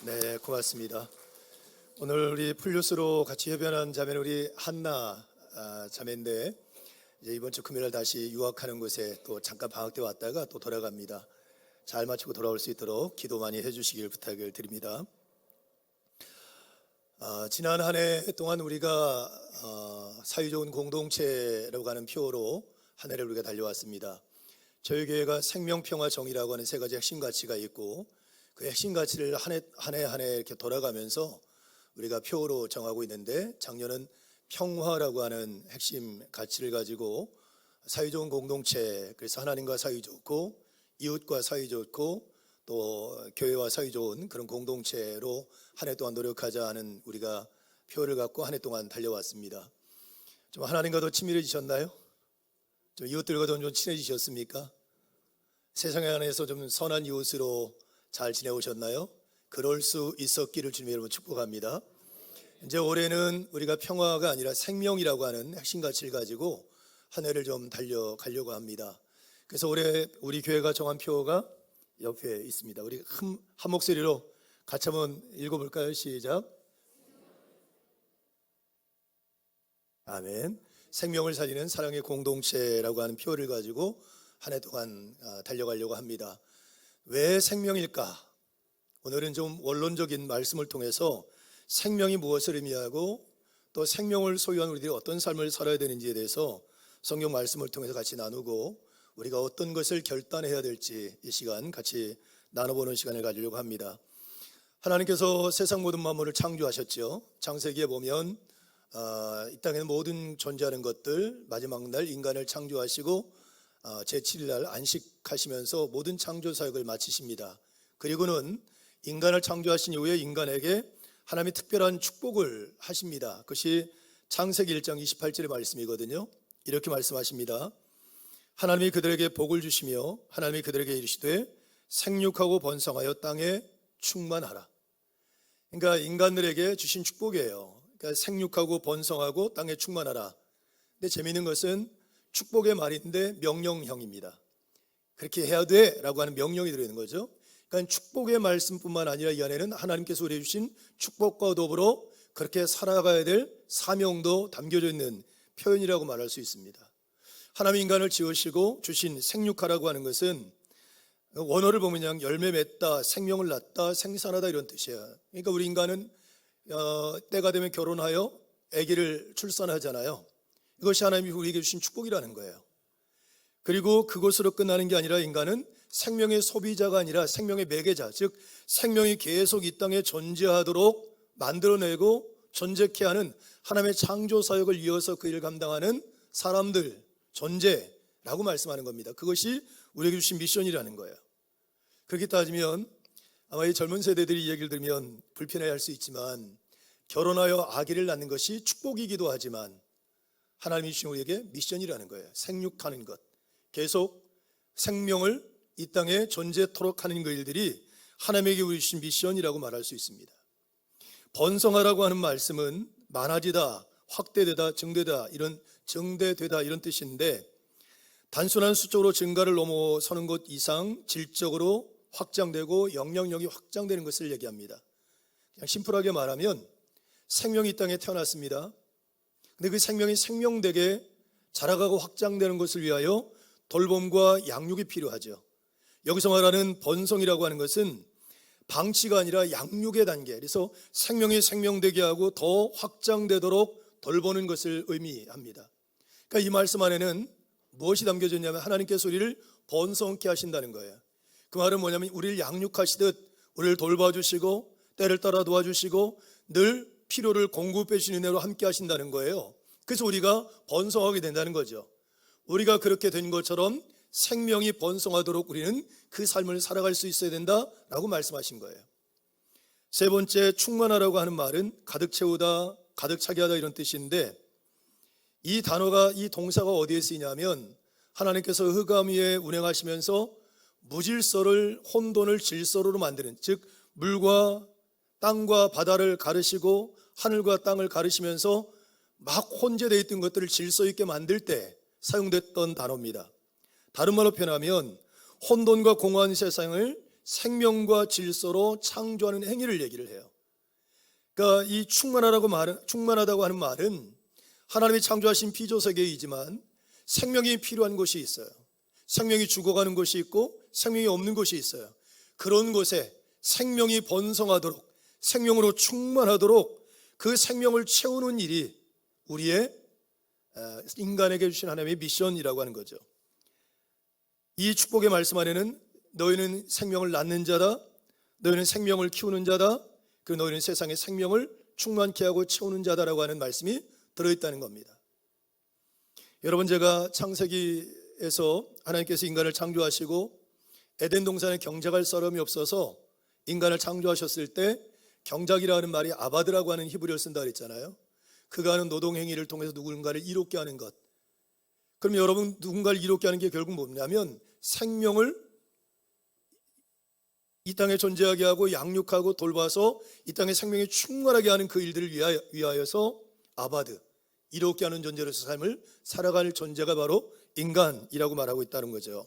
네, 고맙습니다. 오늘 우리 풀뉴스로 같이 협연한 자매는 우리 한나 자매인데 이제 이번 주 금요일 다시 유학하는 곳에 또 잠깐 방학 때 왔다가 또 돌아갑니다. 잘 마치고 돌아올 수 있도록 기도 많이 해주시길 부탁을 드립니다. 지난 한 해 동안 우리가 사회좋은 공동체라고 하는 표어로 한 해를 우리가 달려왔습니다. 저희 교회가 생명평화정의라고 하는 세 가지 핵심 가치가 있고 그 핵심 가치를 한 해 이렇게 돌아가면서 우리가 표어로 정하고 있는데, 작년은 평화라고 하는 핵심 가치를 가지고 사회좋은 공동체, 그래서 하나님과 사이좋고 이웃과 사이좋고 또 교회와 사이좋은 그런 공동체로 한 해 동안 노력하자 하는 우리가 표어를 갖고 한 해 동안 달려왔습니다. 좀 하나님과도 친밀해지셨나요? 좀 이웃들과도 좀 친해지셨습니까? 세상에 안에서 좀 선한 이웃으로 잘 지내오셨나요? 그럴 수 있었기를 주님의 이름으로 축복합니다. 이제 올해는 우리가 평화가 아니라 생명이라고 하는 핵심 가치를 가지고 한 해를 좀 달려가려고 합니다. 그래서 올해 우리 교회가 정한 표어가 옆에 있습니다. 우리 한 목소리로 같이 한번 읽어볼까요? 시작. 아멘. 생명을 살리는 사랑의 공동체라고 하는 표어를 가지고 한 해 동안 달려가려고 합니다. 왜 생명일까? 오늘은 좀 원론적인 말씀을 통해서 생명이 무엇을 의미하고 또 생명을 소유한 우리들이 어떤 삶을 살아야 되는지에 대해서 성경 말씀을 통해서 같이 나누고 우리가 어떤 것을 결단해야 될지 이 시간 같이 나눠보는 시간을 가지려고 합니다. 하나님께서 세상 모든 만물을 창조하셨죠. 창세기에 보면 이 땅에는 모든 존재하는 것들 마지막 날 인간을 창조하시고 제7일 날 안식하시면서 모든 창조 사역을 마치십니다. 그리고는 인간을 창조하신 이후에 인간에게 하나님이 특별한 축복을 하십니다. 그것이 창세기 1장 28절의 말씀이거든요. 이렇게 말씀하십니다. 하나님이 그들에게 복을 주시며 하나님이 그들에게 이르시되 생육하고 번성하여 땅에 충만하라. 그러니까 인간들에게 주신 축복이에요. 그러니까 생육하고 번성하고 땅에 충만하라. 근데 재미있는 것은 축복의 말인데 명령형입니다. 그렇게 해야 돼 라고 하는 명령이 들어있는 거죠. 그러니까 축복의 말씀뿐만 아니라 이 안에는 하나님께서 우리에게 주신 축복과 더불어 그렇게 살아가야 될 사명도 담겨져 있는 표현이라고 말할 수 있습니다. 하나님 인간을 지으시고 주신 생육하라고 하는 것은 원어를 보면 그냥 열매 맺다, 생명을 낳다, 생산하다 이런 뜻이에요. 그러니까 우리 인간은 때가 되면 결혼하여 아기를 출산하잖아요. 이것이 하나님이 우리에게 주신 축복이라는 거예요. 그리고 그것으로 끝나는 게 아니라 인간은 생명의 소비자가 아니라 생명의 매개자, 즉 생명이 계속 이 땅에 존재하도록 만들어내고 존재케 하는 하나님의 창조 사역을 이어서 그 일을 감당하는 사람들, 존재라고 말씀하는 겁니다. 그것이 우리에게 주신 미션이라는 거예요. 그렇게 따지면 아마 이 젊은 세대들이 이 얘기를 들으면 불편해할 수 있지만 결혼하여 아기를 낳는 것이 축복이기도 하지만 하나님이 주신 우리에게 미션이라는 거예요. 생육하는 것, 계속 생명을 이 땅에 존재토록 하는 그 일들이 하나님에게 우리 주신 미션이라고 말할 수 있습니다. 번성하라고 하는 말씀은 많아지다, 확대되다, 증대되다 이런 뜻인데 단순한 수적으로 증가를 넘어서는 것 이상 질적으로 확장되고 영향력이 확장되는 것을 얘기합니다. 그냥 심플하게 말하면 생명이 이 땅에 태어났습니다. 근데 그 생명이 생명되게 자라가고 확장되는 것을 위하여 돌봄과 양육이 필요하죠. 여기서 말하는 번성이라고 하는 것은 방치가 아니라 양육의 단계, 그래서 생명이 생명되게 하고 더 확장되도록 돌보는 것을 의미합니다. 그러니까 이 말씀 안에는 무엇이 담겨져 있냐면 하나님께서 우리를 번성케 하신다는 거예요. 그 말은 뭐냐면 우리를 양육하시듯 우리를 돌봐주시고 때를 따라 도와주시고 늘 필요를 공급해 주시는 은혜로 함께 하신다는 거예요. 그래서 우리가 번성하게 된다는 거죠. 우리가 그렇게 된 것처럼 생명이 번성하도록 우리는 그 삶을 살아갈 수 있어야 된다라고 말씀하신 거예요. 세 번째, 충만하라고 하는 말은 가득 채우다, 가득 차게 하다 이런 뜻인데 이 단어가, 이 동사가 어디에 쓰이냐면 하나님께서 흑암 위에 운행하시면서 무질서를 혼돈을 질서로 만드는, 즉 물과 땅과 바다를 가르시고 하늘과 땅을 가르시면서 막 혼재되어 있던 것들을 질서 있게 만들 때 사용됐던 단어입니다. 다른 말로 표현하면 혼돈과 공허한 세상을 생명과 질서로 창조하는 행위를 얘기를 해요. 그러니까 이 충만하다고 하는 말은 하나님이 창조하신 피조세계이지만 생명이 필요한 곳이 있어요. 생명이 죽어가는 곳이 있고 생명이 없는 곳이 있어요. 그런 곳에 생명이 번성하도록, 생명으로 충만하도록 그 생명을 채우는 일이 우리의 인간에게 주신 하나님의 미션이라고 하는 거죠. 이 축복의 말씀 안에는 너희는 생명을 낳는 자다, 너희는 생명을 키우는 자다, 그리고 너희는 세상의 생명을 충만케 하고 채우는 자다라고 하는 말씀이 들어있다는 겁니다. 여러분, 제가 창세기에서 하나님께서 인간을 창조하시고 에덴 동산에 경작할 사람이 없어서 인간을 창조하셨을 때 경작이라는 말이 아바드라고 하는 히브리어를 쓴다 그랬잖아요. 그가 하는 노동행위를 통해서 누군가를 이롭게 하는 것. 그럼 여러분, 누군가를 이롭게 하는 게 결국 뭐냐면 생명을 이 땅에 존재하게 하고 양육하고 돌봐서 이 땅에 생명이 충만하게 하는 그 일들을 위하여서 아바드, 이롭게 하는 존재로서 삶을 살아갈 존재가 바로 인간이라고 말하고 있다는 거죠.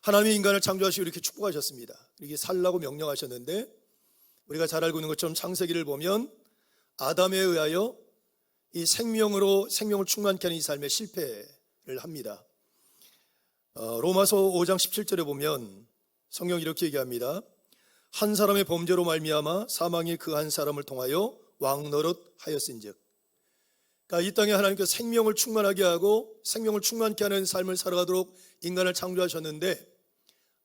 하나님이 인간을 창조하시고 이렇게 축복하셨습니다. 이렇게 살라고 명령하셨는데 우리가 잘 알고 있는 것처럼 창세기를 보면 아담에 의하여 이 생명을 충만케 하는 이 삶에 실패를 합니다. 로마서 5장 17절에 보면 성경이 이렇게 얘기합니다. 한 사람의 범죄로 말미암아 사망이 그 한 사람을 통하여 왕노릇 하였은즉. 그러니까 이 땅에 하나님께서 생명을 충만하게 하고 생명을 충만케 하는 삶을 살아가도록 인간을 창조하셨는데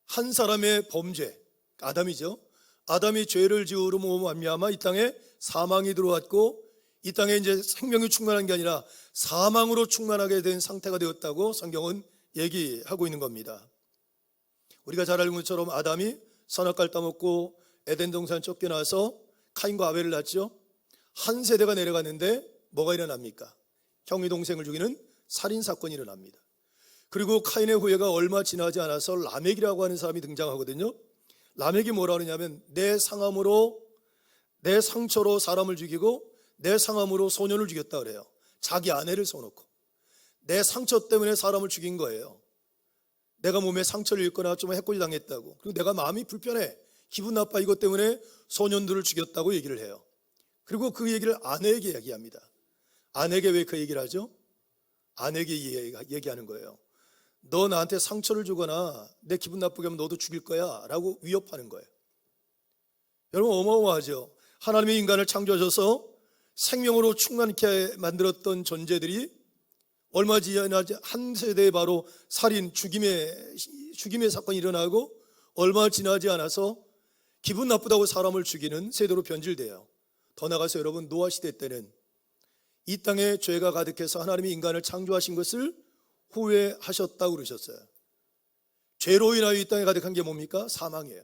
한 사람의 범죄, 아담이죠. 아담이 죄를 지으므로 말미암아 이 땅에 사망이 들어왔고 이 땅에 이제 생명이 충만한 게 아니라 사망으로 충만하게 된 상태가 되었다고 성경은 얘기하고 있는 겁니다. 우리가 잘 알고 있는 것처럼 아담이 선악과를 따먹고 에덴 동산 쫓겨나서 카인과 아벨을 낳죠. 한 세대가 내려갔는데 뭐가 일어납니까? 형이 동생을 죽이는 살인사건이 일어납니다. 그리고 카인의 후예가 얼마 지나지 않아서 라멕이라고 하는 사람이 등장하거든요. 라멕이 뭐라 그러냐면 내 상함으로, 내 상처로 사람을 죽이고 내 상함으로 소년을 죽였다 그래요. 자기 아내를 써놓고 내 상처 때문에 사람을 죽인 거예요. 내가 몸에 상처를 입거나 좀 해코지 당했다고, 그리고 내가 마음이 불편해, 기분 나빠, 이것 때문에 소년들을 죽였다고 얘기를 해요. 그리고 그 얘기를 아내에게 얘기합니다. 아내에게 왜 그 얘기를 하죠? 아내에게 얘기하는 거예요. 너 나한테 상처를 주거나 내 기분 나쁘게 하면 너도 죽일 거야 라고 위협하는 거예요. 여러분, 어마어마하죠. 하나님이 인간을 창조하셔서 생명으로 충만케 만들었던 존재들이 얼마 지나지 한 세대에 바로 살인, 죽임의 사건이 일어나고 얼마 지나지 않아서 기분 나쁘다고 사람을 죽이는 세대로 변질돼요. 더 나아가서 여러분, 노아 시대 때는 이 땅에 죄가 가득해서 하나님이 인간을 창조하신 것을 후회하셨다고 그러셨어요. 죄로 인하여 이 땅에 가득한 게 뭡니까? 사망이에요.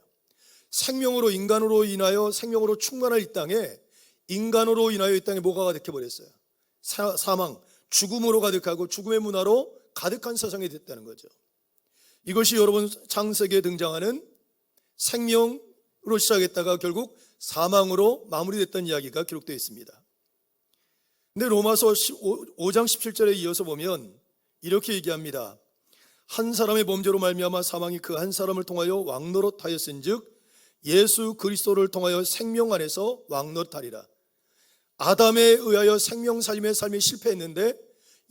생명으로, 인간으로 인하여 생명으로 충만한 이 땅에, 인간으로 인하여 이 땅에 뭐가 가득해버렸어요? 사망, 죽음으로 가득하고 죽음의 문화로 가득한 세상이 됐다는 거죠. 이것이 여러분 창세기에 등장하는 생명으로 시작했다가 결국 사망으로 마무리됐던 이야기가 기록되어 있습니다. 근데 로마서 5장 17절에 이어서 보면 이렇게 얘기합니다. 한 사람의 범죄로 말미암아 사망이 그 한 사람을 통하여 왕노릇하였은즉 예수 그리스도를 통하여 생명 안에서 왕노릇하리라. 아담에 의하여 생명 살림의 삶이 실패했는데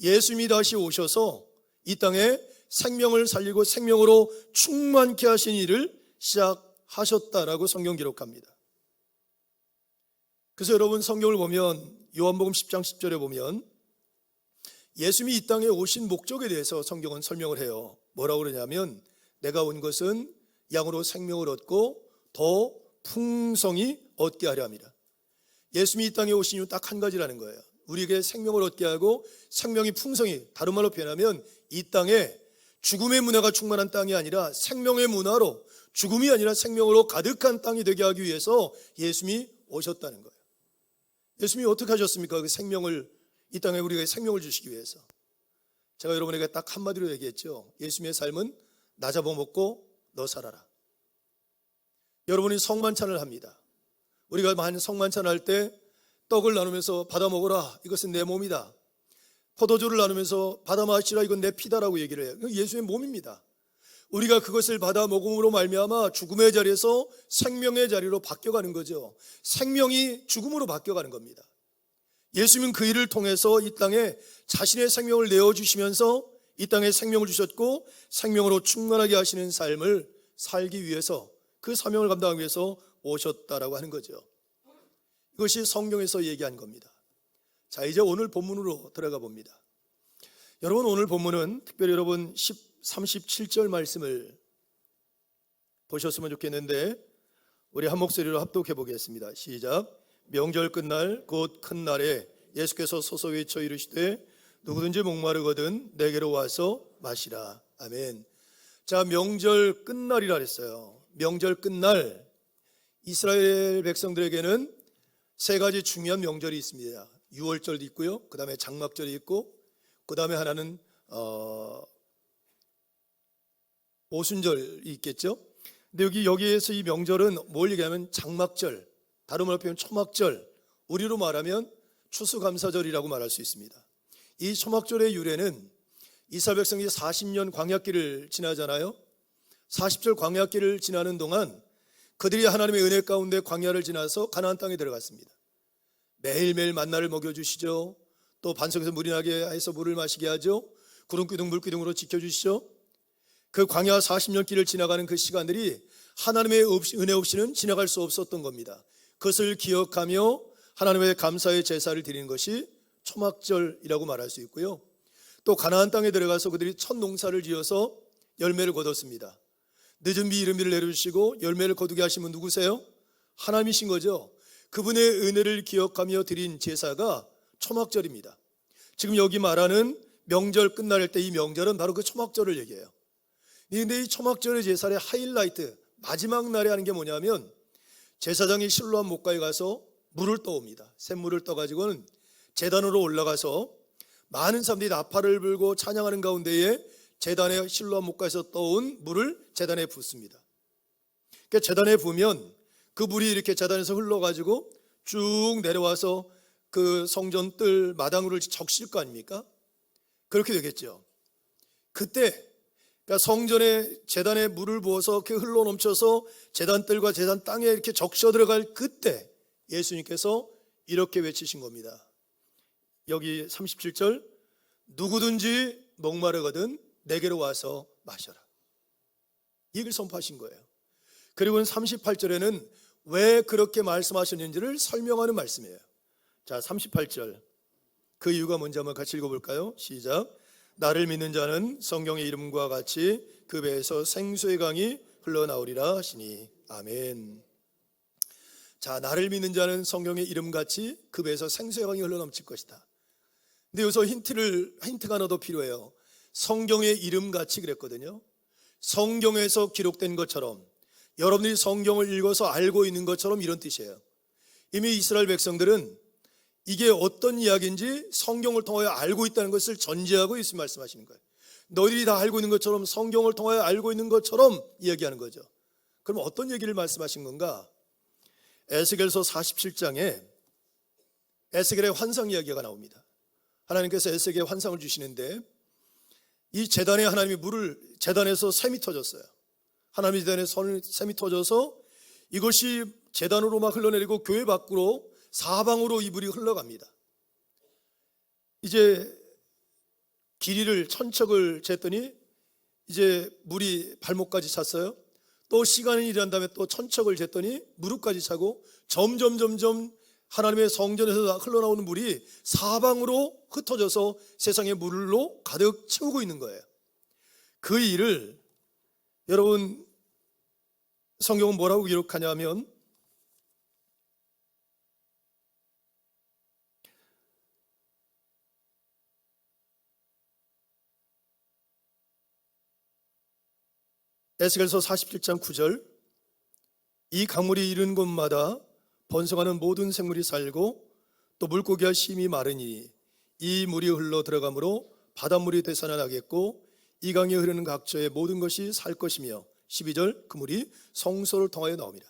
예수님이 다시 오셔서 이 땅에 생명을 살리고 생명으로 충만케 하신 일을 시작하셨다라고 성경 기록합니다. 그래서 여러분, 성경을 보면 요한복음 10장 10절에 보면 예수님이 이 땅에 오신 목적에 대해서 성경은 설명을 해요. 뭐라고 그러냐면 내가 온 것은 양으로 생명을 얻고 더 풍성히 얻게 하려 함이라. 예수님이 이 땅에 오신 이유 딱 한 가지라는 거예요. 우리에게 생명을 얻게 하고 생명이 풍성히, 다른 말로 표현하면 이 땅에 죽음의 문화가 충만한 땅이 아니라 생명의 문화로, 죽음이 아니라 생명으로 가득한 땅이 되게 하기 위해서 예수님이 오셨다는 거예요. 예수님이 어떻게 하셨습니까? 그 생명을, 이 땅에 우리에게 생명을 주시기 위해서. 제가 여러분에게 딱 한마디로 얘기했죠. 예수님의 삶은 나 잡아먹고 너 살아라. 여러분이 성만찬을 합니다. 우리가 성만찬 할 때 떡을 나누면서 받아 먹어라, 이것은 내 몸이다. 포도주를 나누면서 받아 마시라, 이건 내 피다라고 얘기를 해요. 예수의 몸입니다. 우리가 그것을 받아 먹음으로 말미암아 죽음의 자리에서 생명의 자리로 바뀌어가는 거죠. 생명이 죽음으로 바뀌어가는 겁니다. 예수님은 그 일을 통해서 이 땅에 자신의 생명을 내어주시면서 이 땅에 생명을 주셨고 생명으로 충만하게 하시는 삶을 살기 위해서 그 사명을 감당하기 위해서 오셨다라고 하는 거죠. 이것이 성경에서 얘기한 겁니다. 자, 이제 오늘 본문으로 들어가 봅니다. 여러분, 오늘 본문은 특별히 여러분 37절 말씀을 보셨으면 좋겠는데 우리 한 목소리로 합독해 보겠습니다. 시작. 명절 끝날 곧 큰 날에 예수께서 서서 외쳐 이르시되 누구든지 목마르거든 내게로 와서 마시라. 아멘. 자, 명절 끝날이라 그랬어요. 명절 끝날, 이스라엘 백성들에게는 세 가지 중요한 명절이 있습니다. 유월절도 있고요, 그 다음에 장막절이 있고, 그 다음에 하나는 오순절이 있겠죠. 근데 여기에서 이 명절은 뭘 얘기하면 장막절, 다른 말로 표현 초막절, 우리로 말하면 추수감사절이라고 말할 수 있습니다. 이 초막절의 유래는 이스라엘 백성이 40년 광야길을 지나잖아요. 40절 광야길을 지나는 동안 그들이 하나님의 은혜 가운데 광야를 지나서 가나안 땅에 들어갔습니다. 매일매일 만나를 먹여주시죠. 또 반석에서 물이 나게 해서 물을 마시게 하죠. 구름기둥 물기둥으로 지켜주시죠. 그 광야 40년 길을 지나가는 그 시간들이 하나님의 은혜 없이는 지나갈 수 없었던 겁니다. 그것을 기억하며 하나님의 감사의 제사를 드리는 것이 초막절이라고 말할 수 있고요. 또 가나안 땅에 들어가서 그들이 첫 농사를 지어서 열매를 거뒀습니다. 늦은 비 이른 비를 내려주시고 열매를 거두게 하신 분 누구세요? 하나님이신 거죠. 그분의 은혜를 기억하며 드린 제사가 초막절입니다. 지금 여기 말하는 명절 끝날 때 이 명절은 바로 그 초막절을 얘기해요. 그런데 이 초막절의 제사의 하이라이트, 마지막 날에 하는 게 뭐냐면 제사장이 실로암 목가에 가서 물을 떠옵니다. 샘물을 떠가지고는 제단으로 올라가서 많은 사람들이 나팔을 불고 찬양하는 가운데에 제단의 실로암 목가에서 떠온 물을 제단에 붓습니다. 그러니까 제단에 부으면 그 물이 이렇게 제단에서 흘러가지고 쭉 내려와서 그 성전 뜰 마당으로 적실 거 아닙니까? 그렇게 되겠죠. 그때 그러니까 성전에 제단에 물을 부어서 그 흘러 넘쳐서 제단 뜰과 제단 땅에 이렇게 적셔 들어갈 그때 예수님께서 이렇게 외치신 겁니다. 여기 37절, 누구든지 목마르거든 내게로 와서 마셔라. 이걸 선포하신 거예요. 그리고 38절에는 왜 그렇게 말씀하셨는지를 설명하는 말씀이에요. 자, 38절, 그 이유가 뭔지 한번 같이 읽어볼까요? 시작. 나를 믿는 자는 성경의 이름과 같이 그 배에서 생수의 강이 흘러나오리라 하시니. 아멘. 자, 나를 믿는 자는 성경의 이름같이 그 배에서 생수의 강이 흘러넘칠 것이다. 근데 여기서 힌트가 하나 더 필요해요. 성경의 이름같이 그랬거든요. 성경에서 기록된 것처럼, 여러분들이 성경을 읽어서 알고 있는 것처럼, 이런 뜻이에요. 이미 이스라엘 백성들은 이게 어떤 이야기인지 성경을 통하여 알고 있다는 것을 전제하고 예수님 말씀하시는 거예요. 너희들이 다 알고 있는 것처럼, 성경을 통하여 알고 있는 것처럼 이야기하는 거죠. 그럼 어떤 얘기를 말씀하신 건가? 에스겔서 47장에 에스겔의 환상 이야기가 나옵니다. 하나님께서 에스겔에게 환상을 주시는데 이 제단에 하나님이 제단에서 샘이 터졌어요. 하나님의 제단에 샘이 터져서 이것이 제단으로 막 흘러내리고 교회 밖으로 사방으로 이 물이 흘러갑니다. 이제 길이를 천척을 쟀더니 이제 물이 발목까지 찼어요. 또 시간이 지난 다음에 또 천척을 쟀더니 무릎까지 차고 점점 하나님의 성전에서 흘러나오는 물이 사방으로 흩어져서 세상의 물로 가득 채우고 있는 거예요. 그 일을 여러분 성경은 뭐라고 기록하냐면 에스겔서 47장 9절, 이 강물이 이르는 곳마다 번성하는 모든 생물이 살고 또 물고기와 심이 마르니 이 물이 흘러 들어가므로 바닷물이 되살아나겠고 이 강에 흐르는 각처의 모든 것이 살 것이며 12절, 그 물이 성소를 통하여 나옵니다.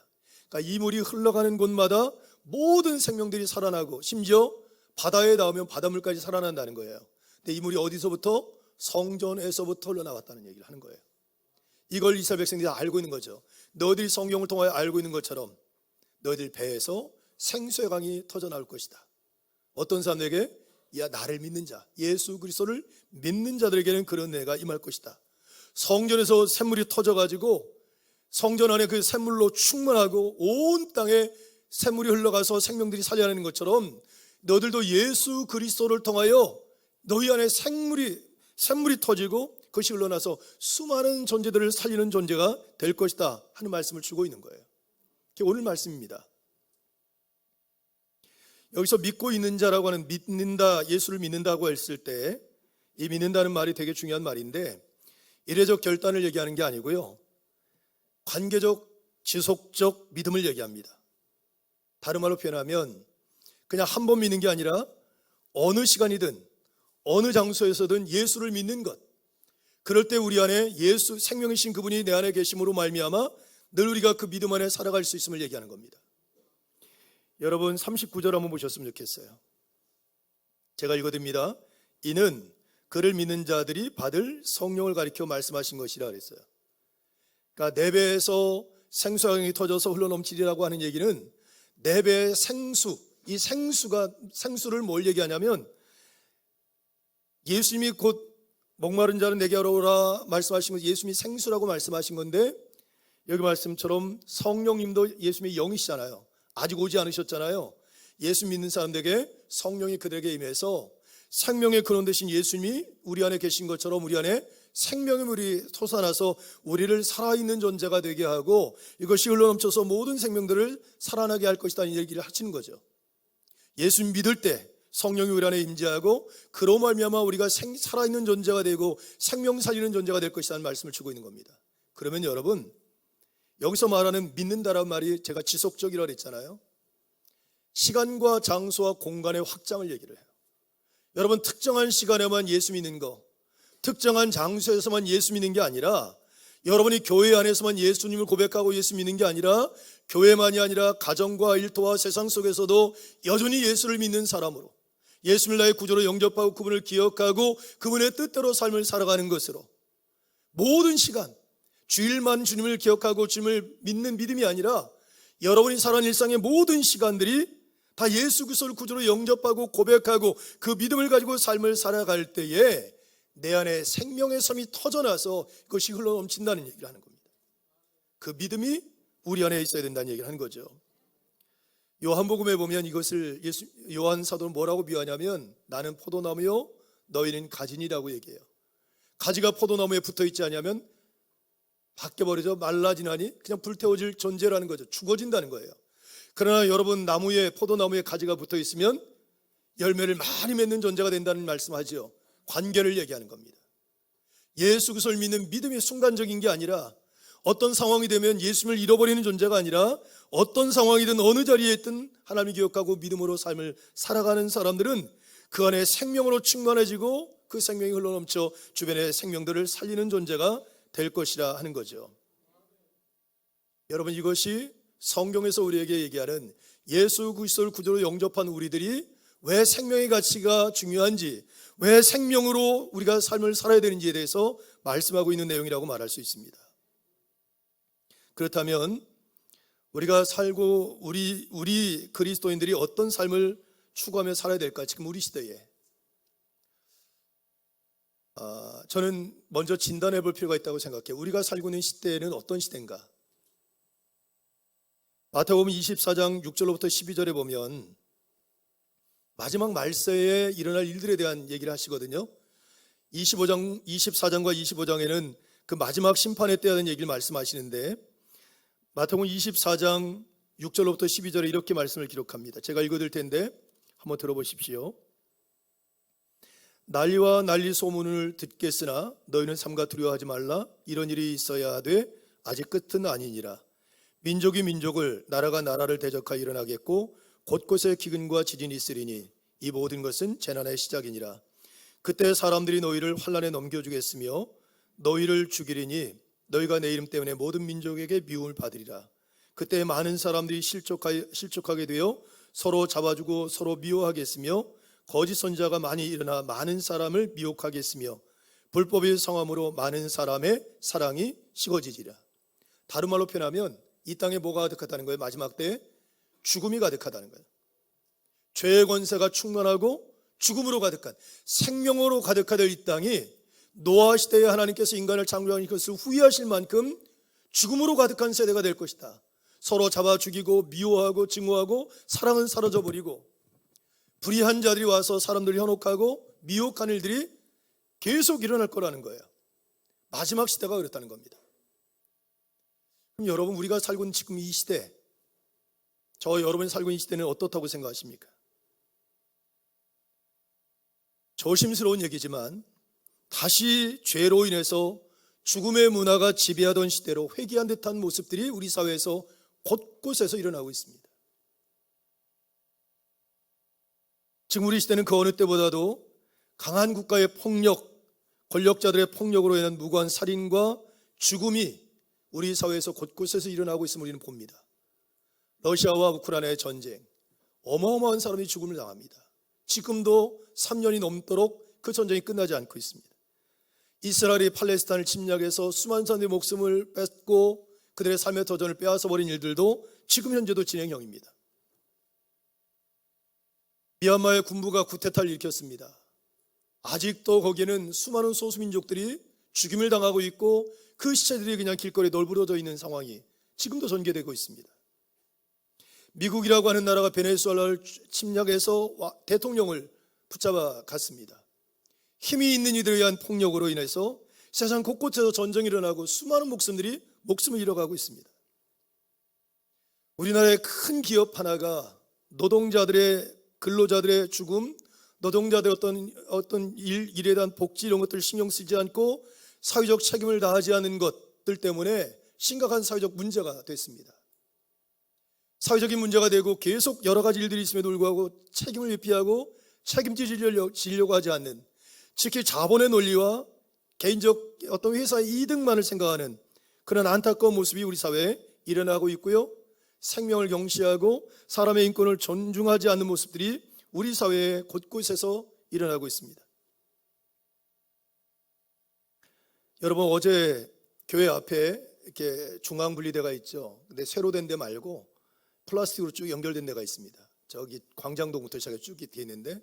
그러니까 이 물이 흘러가는 곳마다 모든 생명들이 살아나고 심지어 바다에 닿으면 바닷물까지 살아난다는 거예요. 근데 이 물이 어디서부터? 성전에서부터 흘러나왔다는 얘기를 하는 거예요. 이걸 이스라엘 백성들이 알고 있는 거죠. 너희들이 성경을 통하여 알고 있는 것처럼 너희들 배에서 생수의 강이 터져 나올 것이다. 어떤 사람에게? 야, 나를 믿는 자, 예수 그리스도를 믿는 자들에게는 그런 은혜가 임할 것이다. 성전에서 샘물이 터져가지고 성전 안에 그 샘물로 충만하고 온 땅에 샘물이 흘러가서 생명들이 살려내는 것처럼 너희들도 예수 그리스도를 통하여 너희 안에 샘물이 터지고 그것이 흘러나서 수많은 존재들을 살리는 존재가 될 것이다 하는 말씀을 주고 있는 거예요. 그게 오늘 말씀입니다. 여기서 믿고 있는 자라고 하는 믿는다, 예수를 믿는다고 했을 때 이 믿는다는 말이 되게 중요한 말인데 이례적 결단을 얘기하는 게 아니고요, 관계적 지속적 믿음을 얘기합니다. 다른 말로 표현하면 그냥 한 번 믿는 게 아니라 어느 시간이든 어느 장소에서든 예수를 믿는 것, 그럴 때 우리 안에 예수 생명이신 그분이 내 안에 계심으로 말미암아 늘 우리가 그 믿음 안에 살아갈 수 있음을 얘기하는 겁니다. 여러분 39절 한번 보셨으면 좋겠어요. 제가 읽어드립니다. 이는 그를 믿는 자들이 받을 성령을 가리켜 말씀하신 것이라 그랬어요. 그러니까 내 배에서 생수강이 터져서 흘러넘치리라고 하는 얘기는 내 배의 생수, 이 생수를 뭘 얘기하냐면 예수님이 곧 목마른 자는 내게 오라 말씀하신 것, 예수님이 생수라고 말씀하신 건데 여기 말씀처럼 성령님도 예수님의 영이시잖아요. 아직 오지 않으셨잖아요. 예수 믿는 사람들에게 성령이 그들에게 임해서 생명의 근원 되신 예수님이 우리 안에 계신 것처럼 우리 안에 생명의 물이 솟아나서 우리를 살아있는 존재가 되게 하고 이것이 흘러넘쳐서 모든 생명들을 살아나게 할 것이다 이 얘기를 하시는 거죠. 예수 믿을 때 성령이 우리 안에 임재하고 그로 말미암아 우리가 살아있는 존재가 되고 생명 살리는 존재가 될 것이라는 말씀을 주고 있는 겁니다. 그러면 여러분 여기서 말하는 믿는다라는 말이 제가 지속적이라고 했잖아요. 시간과 장소와 공간의 확장을 얘기를 해요. 여러분 특정한 시간에만 예수 믿는 거, 특정한 장소에서만 예수 믿는 게 아니라 여러분이 교회 안에서만 예수님을 고백하고 예수 믿는 게 아니라 교회만이 아니라 가정과 일터와 세상 속에서도 여전히 예수를 믿는 사람으로 예수를 나의 구주로 영접하고 그분을 기억하고 그분의 뜻대로 삶을 살아가는 것으로 모든 시간 주일만 주님을 기억하고 주님을 믿는 믿음이 아니라 여러분이 살아가는 일상의 모든 시간들이 다 예수 그리스도를 구주로 영접하고 고백하고 그 믿음을 가지고 삶을 살아갈 때에 내 안에 생명의 섬이 터져나서 그것이 흘러넘친다는 얘기를 하는 겁니다. 그 믿음이 우리 안에 있어야 된다는 얘기를 하는 거죠. 요한복음에 보면 이것을 요한 사도는 뭐라고 비유하냐면 나는 포도나무요 너희는 가지니라고 얘기해요. 가지가 포도나무에 붙어있지 않으면 바뀌어버리죠. 말라지나니 그냥 불태워질 존재라는 거죠. 죽어진다는 거예요. 그러나 여러분 포도나무에 가지가 붙어있으면 열매를 많이 맺는 존재가 된다는 말씀하죠. 관계를 얘기하는 겁니다. 예수 그리스도를 믿는 믿음이 순간적인 게 아니라 어떤 상황이 되면 예수님을 잃어버리는 존재가 아니라 어떤 상황이든 어느 자리에 있든 하나님을 기억하고 믿음으로 삶을 살아가는 사람들은 그 안에 생명으로 충만해지고 그 생명이 흘러넘쳐 주변의 생명들을 살리는 존재가 될 것이라 하는 거죠. 여러분 이것이 성경에서 우리에게 얘기하는 예수 그리스도를 구주로 영접한 우리들이 왜 생명의 가치가 중요한지, 왜 생명으로 우리가 삶을 살아야 되는지에 대해서 말씀하고 있는 내용이라고 말할 수 있습니다. 그렇다면 우리가 살고 우리 그리스도인들이 어떤 삶을 추구하며 살아야 될까? 지금 우리 시대에 저는 먼저 진단해 볼 필요가 있다고 생각해요. 우리가 살고 있는 시대에는 어떤 시대인가? 마태복음 24장 6절로부터 12절에 보면 마지막 말세에 일어날 일들에 대한 얘기를 하시거든요. 24장과 25장에는 그 마지막 심판의 때에 대한 얘기를 말씀하시는데 마태복음 24장 6절로부터 12절에 이렇게 말씀을 기록합니다. 제가 읽어드릴 텐데 한번 들어보십시오. 난리와 난리 소문을 듣겠으나 너희는 삼가 두려워하지 말라. 이런 일이 있어야 하되 아직 끝은 아니니라. 민족이 민족을, 나라가 나라를 대적하여 일어나겠고 곳곳에 기근과 지진이 있으리니 이 모든 것은 재난의 시작이니라. 그때 사람들이 너희를 환난에 넘겨주겠으며 너희를 죽이리니 너희가 내 이름 때문에 모든 민족에게 미움을 받으리라. 그때 많은 사람들이 실족하게 되어 서로 잡아주고 서로 미워하겠으며 거짓 선지자가 많이 일어나 많은 사람을 미혹하겠으며 불법이 성함으로 많은 사람의 사랑이 식어지리라. 다른 말로 표현하면 이 땅에 뭐가 가득하다는 거예요? 마지막 때에 죽음이 가득하다는 거예요. 죄의 권세가 충만하고 죽음으로 가득한, 생명으로 가득하던 이 땅이 노아 시대에 하나님께서 인간을 창조하신 것을 후회하실 만큼 죽음으로 가득한 세대가 될 것이다. 서로 잡아 죽이고 미워하고 증오하고 사랑은 사라져버리고 불의한 자들이 와서 사람들을 현혹하고 미혹한 일들이 계속 일어날 거라는 거예요. 마지막 시대가 그렇다는 겁니다. 그럼 여러분, 우리가 살고 있는 지금 이 시대, 여러분이 살고 있는 시대는 어떻다고 생각하십니까? 조심스러운 얘기지만 다시 죄로 인해서 죽음의 문화가 지배하던 시대로 회귀한 듯한 모습들이 우리 사회에서 곳곳에서 일어나고 있습니다. 지금 우리 시대는 그 어느 때보다도 강한 국가의 폭력, 권력자들의 폭력으로 인한 무고한 살인과 죽음이 우리 사회에서 곳곳에서 일어나고 있음을 우리는 봅니다. 러시아와 우크라이나의 전쟁, 어마어마한 사람이 죽음을 당합니다. 지금도 3년이 넘도록 그 전쟁이 끝나지 않고 있습니다. 이스라엘이 팔레스타인을 침략해서 수많은 사람들의 목숨을 뺏고 그들의 삶의 도전을 빼앗아버린 일들도 지금 현재도 진행형입니다. 미얀마의 군부가 쿠데타를 일으켰습니다. 아직도 거기에는 수많은 소수민족들이 죽임을 당하고 있고 그 시체들이 그냥 길거리에 널브러져 있는 상황이 지금도 전개되고 있습니다. 미국이라고 하는 나라가 베네수엘라를 침략해서 대통령을 붙잡아 갔습니다. 힘이 있는 이들에 의한 폭력으로 인해서 세상 곳곳에서 전쟁이 일어나고 수많은 목숨을 잃어가고 있습니다. 우리나라의 큰 기업 하나가 노동자들의, 근로자들의 죽음, 노동자들의 어떤 일에 대한 복지 이런 것들을 신경 쓰지 않고 사회적 책임을 다하지 않는 것들 때문에 심각한 사회적 문제가 됐습니다. 사회적인 문제가 되고 계속 여러 가지 일들이 있음에도 불구하고 책임을 회피하고 책임지려고 하지 않는, 특히 자본의 논리와 개인적 어떤 회사의 이득만을 생각하는 그런 안타까운 모습이 우리 사회에 일어나고 있고요. 생명을 경시하고 사람의 인권을 존중하지 않는 모습들이 우리 사회의 곳곳에서 일어나고 있습니다. 여러분, 어제 교회 앞에 이렇게 중앙분리대가 있죠. 근데 새로 된 데 말고 플라스틱으로 쭉 연결된 데가 있습니다. 저기 광장동부터 시작해서 쭉 되어 있는데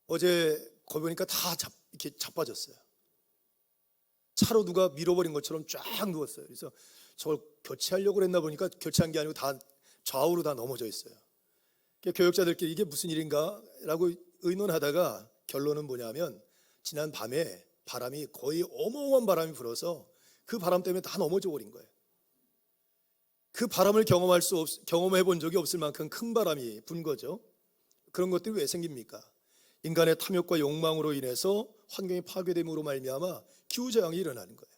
어제 거기 보니까 다 이렇게 자빠졌어요. 차로 누가 밀어버린 것처럼 쫙 누웠어요. 그래서 저걸 교체하려고 그랬나 보니까 교체한 게 아니고 다 좌우로 다 넘어져 있어요. 교역자들끼리 이게 무슨 일인가 라고 의논하다가 결론은 뭐냐면 지난 밤에 바람이 거의 어마어마한 바람이 불어서 그 바람 때문에 다 넘어져 버린 거예요. 그 바람을 경험해 본 적이 없을 만큼 큰 바람이 분 거죠. 그런 것들이 왜 생깁니까? 인간의 탐욕과 욕망으로 인해서 환경이 파괴됨으로 말미암아 기후재앙이 일어나는 거예요.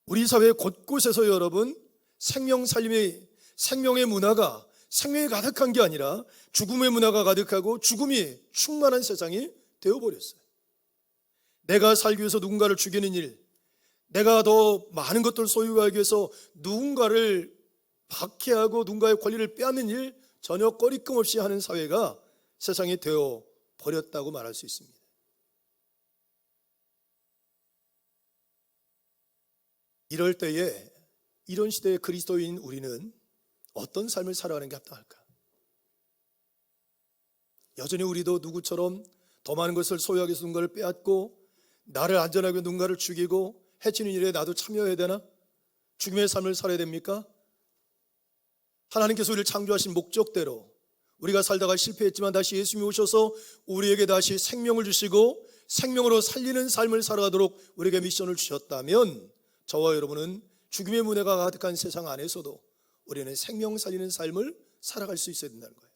우리 사회 곳곳에서 여러분, 생명의 문화가 생명이 가득한 게 아니라 죽음의 문화가 가득하고 죽음이 충만한 세상이 되어버렸어요. 내가 살기 위해서 누군가를 죽이는 일, 내가 더 많은 것들을 소유하기 위해서 누군가를 박해하고 누군가의 권리를 빼앗는 일 전혀 꺼리낌 없이 하는 사회가 세상이 되어버렸다고 말할 수 있습니다. 이럴 때에 이런 시대의 그리스도인 우리는 어떤 삶을 살아가는 게 합당할까? 여전히 우리도 누구처럼 더 많은 것을 소유하기 위해서 누군가를 빼앗고 나를 안전하게 누군가를 죽이고 해치는 일에 나도 참여해야 되나? 죽음의 삶을 살아야 됩니까? 하나님께서 우리를 창조하신 목적대로 우리가 살다가 실패했지만 다시 예수님이 오셔서 우리에게 다시 생명을 주시고 생명으로 살리는 삶을 살아가도록 우리에게 미션을 주셨다면 저와 여러분은 죽음의 문화가 가득한 세상 안에서도 우리는 생명 살리는 삶을 살아갈 수 있어야 된다는 거예요.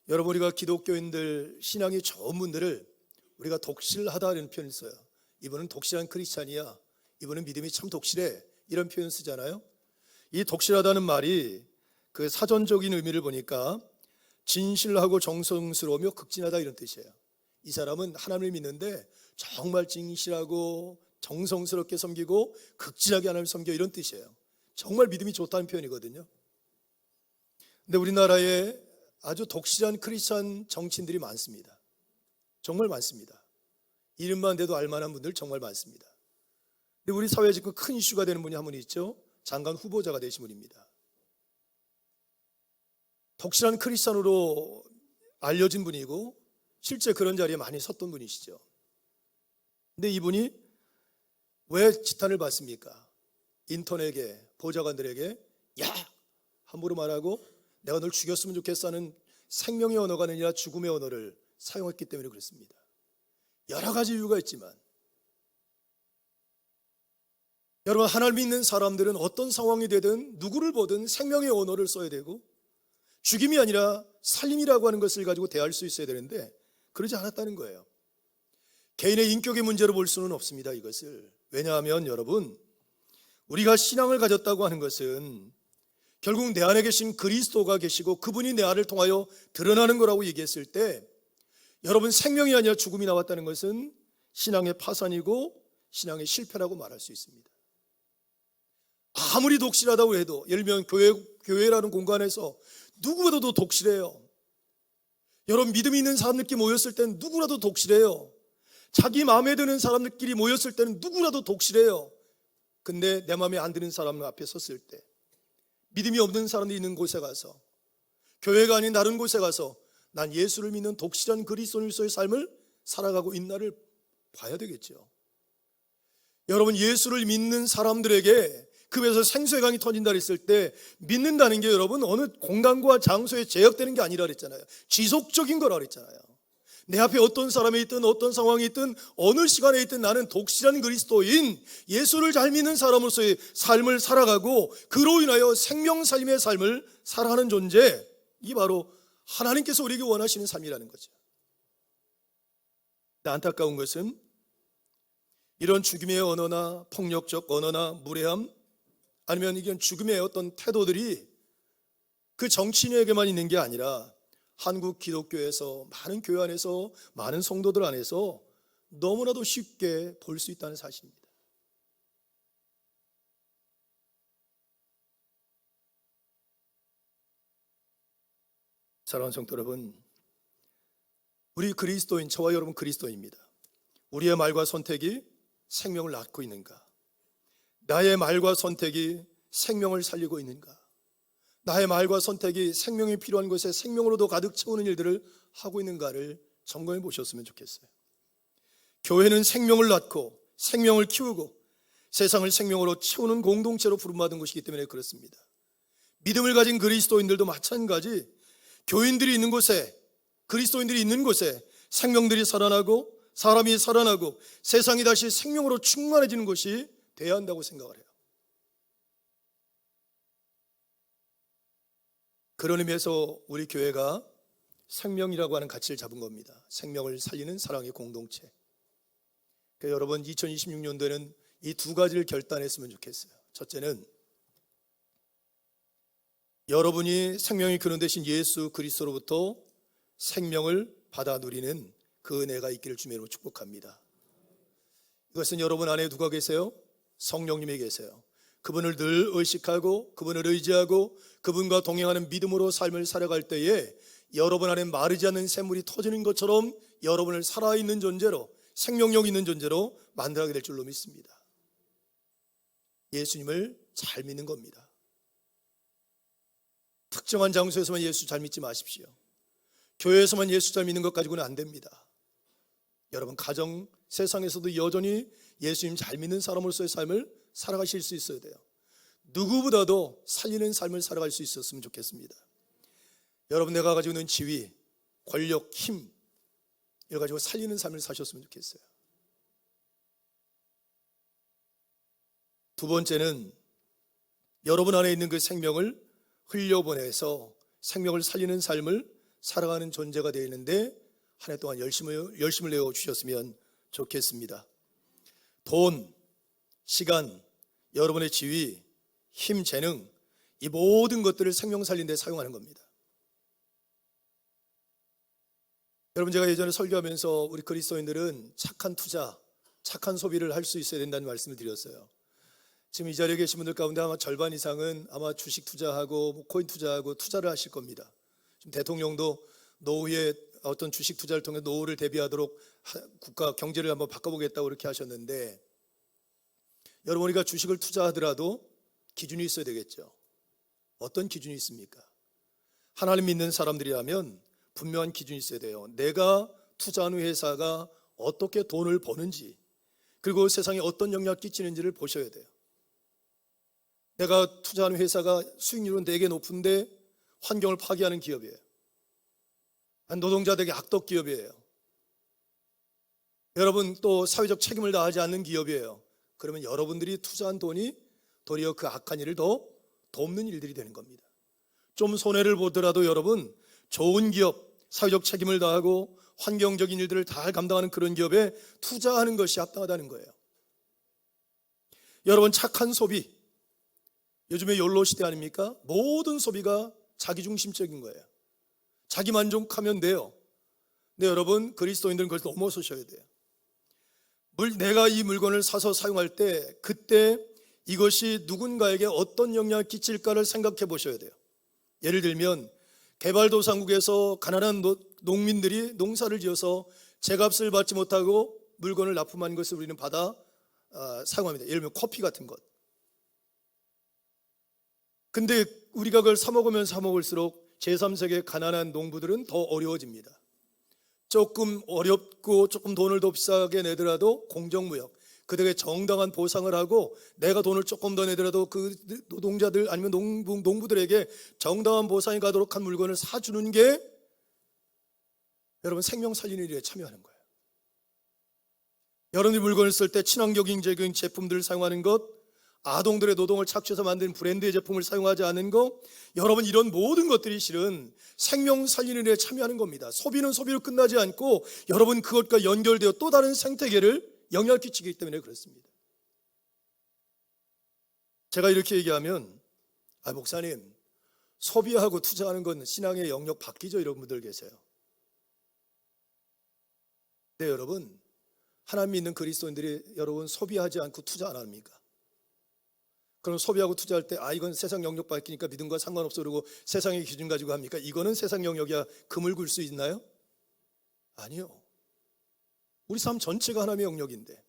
여러분, 우리가 기독교인들 신앙이 좋은 분들을 우리가 독실하다는 표현을 써요. 이분은 독실한 크리스찬이야, 이분은 믿음이 참 독실해, 이런 표현 쓰잖아요. 이 독실하다는 말이 그 사전적인 의미를 보니까 진실하고 정성스러우며 극진하다 이런 뜻이에요. 이 사람은 하나님을 믿는데 정말 진실하고 정성스럽게 섬기고 극진하게 하나님을 섬겨, 이런 뜻이에요. 정말 믿음이 좋다는 표현이거든요. 근데 우리나라에 아주 독실한 크리스찬 정치인들이 많습니다. 정말 많습니다. 이름만 대도 알만한 분들 정말 많습니다. 근데 우리 사회에 지금 큰 이슈가 되는 분이 한 분 있죠. 장관 후보자가 되신 분입니다. 독실한 크리스찬으로 알려진 분이고 실제 그런 자리에 많이 섰던 분이시죠. 근데 이분이 왜 지탄을 받습니까? 인턴에게, 보좌관들에게 야! 함부로 말하고 내가 널 죽였으면 좋겠어 하는 생명의 언어가 아니라 죽음의 언어를 사용했기 때문에 그렇습니다. 여러 가지 이유가 있지만 여러분, 하나님 믿는 사람들은 어떤 상황이 되든 누구를 보든 생명의 언어를 써야 되고 죽임이 아니라 살림이라고 하는 것을 가지고 대할 수 있어야 되는데 그러지 않았다는 거예요. 개인의 인격의 문제로 볼 수는 없습니다. 이것을. 왜냐하면 여러분, 우리가 신앙을 가졌다고 하는 것은 결국 내 안에 계신 그리스도가 계시고 그분이 내 안을 통하여 드러나는 거라고 얘기했을 때 여러분, 생명이 아니라 죽음이 나왔다는 것은 신앙의 파산이고 신앙의 실패라고 말할 수 있습니다. 아무리 독실하다고 해도 예를 들면 교회라는 공간에서 누구보다도 독실해요. 여러분, 믿음이 있는 사람들끼리 모였을 때는 누구라도 독실해요. 자기 마음에 드는 사람들끼리 모였을 때는 누구라도 독실해요. 근데 내 마음에 안 드는 사람 앞에 섰을 때, 믿음이 없는 사람들이 있는 곳에 가서, 교회가 아닌 다른 곳에 가서 난 예수를 믿는 독실한 그리스도인으로서의 삶을 살아가고 있나를 봐야 되겠죠. 여러분, 예수를 믿는 사람들에게 그 위에서 생수의 강이 터진다 그랬을 때 믿는다는 게 여러분 어느 공간과 장소에 제약되는 게 아니라 그랬잖아요. 지속적인 거라 그랬잖아요. 내 앞에 어떤 사람이 있든 어떤 상황이 있든 어느 시간에 있든 나는 독실한 그리스도인, 예수를 잘 믿는 사람으로서의 삶을 살아가고 그로 인하여 생명살림의 삶을 살아가는 존재, 이게 바로 하나님께서 우리에게 원하시는 삶이라는 거죠. 안타까운 것은 이런 죽임의 언어나 폭력적 언어나 무례함, 아니면 이건 죽음의 어떤 태도들이 그 정치인에게만 있는 게 아니라 한국 기독교에서, 많은 교회 안에서, 많은 성도들 안에서 너무나도 쉽게 볼 수 있다는 사실입니다. 사랑하는 성도 여러분, 우리 그리스도인, 저와 여러분 그리스도인입니다. 우리의 말과 선택이 생명을 낳고 있는가? 나의 말과 선택이 생명을 살리고 있는가? 나의 말과 선택이 생명이 필요한 곳에 생명으로도 가득 채우는 일들을 하고 있는가를 점검해 보셨으면 좋겠어요. 교회는 생명을 낳고 생명을 키우고 세상을 생명으로 채우는 공동체로 부름받은 곳이기 때문에 그렇습니다. 믿음을 가진 그리스도인들도 마찬가지, 교인들이 있는 곳에, 그리스도인들이 있는 곳에 생명들이 살아나고 사람이 살아나고 세상이 다시 생명으로 충만해지는 것이 돼야 한다고 생각을 해요. 그런 의미에서 우리 교회가 생명이라고 하는 가치를 잡은 겁니다. 생명을 살리는 사랑의 공동체. 그러니까 여러분, 2026년도에는 이 두 가지를 결단했으면 좋겠어요. 첫째는 여러분이 생명의 근원 되신 예수 그리스도로부터 생명을 받아 누리는 그 은혜가 있기를 주님으로 축복합니다. 이것은 여러분 안에 누가 계세요? 성령님이 계세요. 그분을 늘 의식하고 그분을 의지하고 그분과 동행하는 믿음으로 삶을 살아갈 때에 여러분 안에 마르지 않는 샘물이 터지는 것처럼 여러분을 살아있는 존재로, 생명력 있는 존재로 만들어가게 될 줄로 믿습니다. 예수님을 잘 믿는 겁니다. 특정한 장소에서만 예수 잘 믿지 마십시오. 교회에서만 예수 잘 믿는 것 가지고는 안 됩니다. 여러분 가정, 세상에서도 여전히 예수님 잘 믿는 사람으로서의 삶을 살아가실 수 있어야 돼요. 누구보다도 살리는 삶을 살아갈 수 있었으면 좋겠습니다. 여러분, 내가 가지고 있는 지위, 권력, 힘, 이걸 가지고 살리는 삶을 사셨으면 좋겠어요. 두 번째는 여러분 안에 있는 그 생명을 흘려보내서 생명을 살리는 삶을 살아가는 존재가 되어 있는데 한 해 동안 열심을 내어 주셨으면 좋겠습니다. 돈, 시간, 여러분의 지위, 힘, 재능, 이 모든 것들을 생명 살리는 데 사용하는 겁니다. 여러분, 제가 예전에 설교하면서 우리 그리스도인들은 착한 투자, 착한 소비를 할 수 있어야 된다는 말씀을 드렸어요. 지금 이 자리에 계신 분들 가운데 아마 절반 이상은 아마 주식 투자하고 코인 투자하고 투자를 하실 겁니다. 지금 대통령도 노후에 어떤 주식 투자를 통해 노후를 대비하도록 국가 경제를 한번 바꿔보겠다고 그렇게 하셨는데, 여러분, 우리가 주식을 투자하더라도 기준이 있어야 되겠죠. 어떤 기준이 있습니까? 하나님 믿는 사람들이라면 분명한 기준이 있어야 돼요. 내가 투자하는 회사가 어떻게 돈을 버는지, 그리고 세상에 어떤 영향을 끼치는지를 보셔야 돼요. 내가 투자하는 회사가 수익률은 되게 높은데 환경을 파괴하는 기업이에요. 노동자들에게 악덕 기업이에요. 여러분, 또 사회적 책임을 다하지 않는 기업이에요. 그러면 여러분들이 투자한 돈이 도리어 그 악한 일을 더 돕는 일들이 되는 겁니다. 좀 손해를 보더라도 여러분, 좋은 기업, 사회적 책임을 다하고 환경적인 일들을 잘 감당하는 그런 기업에 투자하는 것이 합당하다는 거예요. 여러분, 착한 소비, 요즘에 욜로 시대 아닙니까? 모든 소비가 자기중심적인 거예요. 자기 만족하면 돼요. 근데 여러분, 그리스도인들은 그걸 넘어서셔야 돼요. 내가 이 물건을 사서 사용할 때 그때 이것이 누군가에게 어떤 영향을 끼칠까를 생각해 보셔야 돼요. 예를 들면 개발도상국에서 가난한 농민들이 농사를 지어서 제값을 받지 못하고 물건을 납품한 것을 우리는 받아 사용합니다. 예를 들면 커피 같은 것. 근데 우리가 그걸 사 먹으면 사 먹을수록 제3세계 가난한 농부들은 더 어려워집니다. 조금 어렵고 조금 돈을 더 비싸게 내더라도 공정무역, 그들에게 정당한 보상을 하고 내가 돈을 조금 더 내더라도 그 노동자들 아니면 농부들에게 정당한 보상이 가도록 한 물건을 사주는 게 여러분 생명 살리는 일에 참여하는 거예요. 여러분이 물건을 쓸 때 친환경적인 제품들을 사용하는 것, 아동들의 노동을 착취해서 만든 브랜드의 제품을 사용하지 않는 것, 여러분 이런 모든 것들이 실은 생명 살리는 일에 참여하는 겁니다. 소비는 소비로 끝나지 않고 여러분 그것과 연결되어 또 다른 생태계를 영향을 끼치기 때문에 그렇습니다. 제가 이렇게 얘기하면 목사님, 소비하고 투자하는 건 신앙의 영역 바뀌죠, 이런 분들 계세요. 네, 여러분, 하나님 믿는 그리스도인들이 여러분 소비하지 않고 투자 안 합니까? 그럼 소비하고 투자할 때 이건 세상 영역 바뀌니까 믿음과 상관없어 그러고 세상의 기준 가지고 합니까? 이거는 세상 영역이야 금을 굴 수 있나요? 아니요. 우리 삶 전체가 하나님의 영역인데,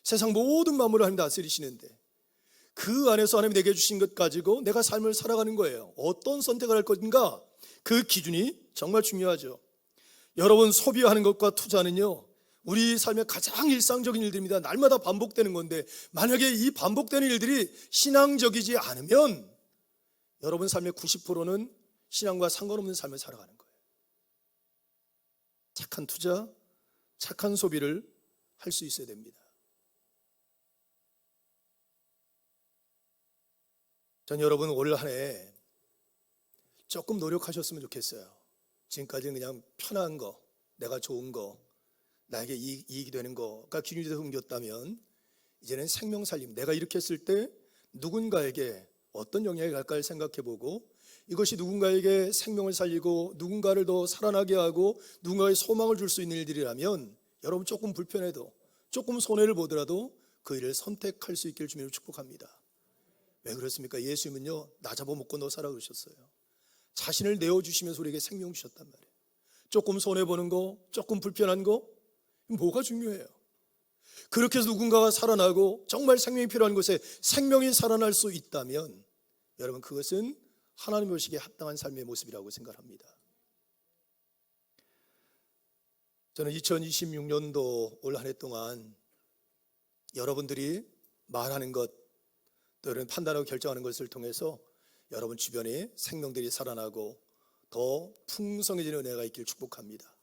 세상 모든 만물을 하나님 다스리시는데 그 안에서 하나님이 내게 주신 것 가지고 내가 삶을 살아가는 거예요. 어떤 선택을 할 것인가, 그 기준이 정말 중요하죠. 여러분, 소비하는 것과 투자는요, 우리 삶의 가장 일상적인 일들입니다. 날마다 반복되는 건데 만약에 이 반복되는 일들이 신앙적이지 않으면 여러분 삶의 90%는 신앙과 상관없는 삶을 살아가는 거예요. 착한 투자, 착한 소비를 할 수 있어야 됩니다. 전 여러분 올 한 해 조금 노력하셨으면 좋겠어요. 지금까지는 그냥 편한 거, 내가 좋은 거, 나에게 이익이 되는 거가 기준이 돼서 옮겼다면 이제는 생명 살림, 내가 이렇게 했을 때 누군가에게 어떤 영향이 갈까를 생각해보고 이것이 누군가에게 생명을 살리고 누군가를 더 살아나게 하고 누군가의 소망을 줄 수 있는 일들이라면 여러분 조금 불편해도 조금 손해를 보더라도 그 일을 선택할 수 있기를 주님으로 축복합니다. 왜 그렇습니까? 예수님은요, 나 잡아먹고 너 살아 그러셨어요. 자신을 내어주시면서 우리에게 생명 주셨단 말이에요. 조금 손해보는 거, 조금 불편한 거, 뭐가 중요해요? 그렇게 해서 누군가가 살아나고 정말 생명이 필요한 곳에 생명이 살아날 수 있다면 여러분 그것은 하나님 보시기에 합당한 삶의 모습이라고 생각합니다. 저는 2026년도 올 한 해 동안 여러분들이 말하는 것, 또 여러분 판단하고 결정하는 것을 통해서 여러분 주변에 생명들이 살아나고 더 풍성해지는 은혜가 있기를 축복합니다.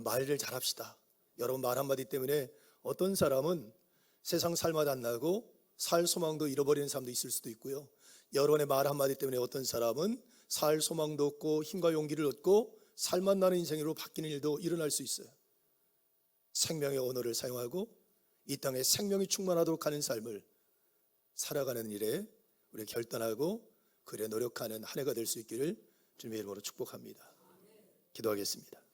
말을 잘합시다. 여러분 말 한마디 때문에 어떤 사람은 세상 살맛 안 나고 살 소망도 잃어버리는 사람도 있을 수도 있고요. 여러분의 말 한마디 때문에 어떤 사람은 살 소망도 얻고 힘과 용기를 얻고 살맛 나는 인생으로 바뀌는 일도 일어날 수 있어요. 생명의 언어를 사용하고 이 땅에 생명이 충만하도록 하는 삶을 살아가는 일에 우리 결단하고 그래 노력하는 한 해가 될 수 있기를 주님의 이름으로 축복합니다. 기도하겠습니다.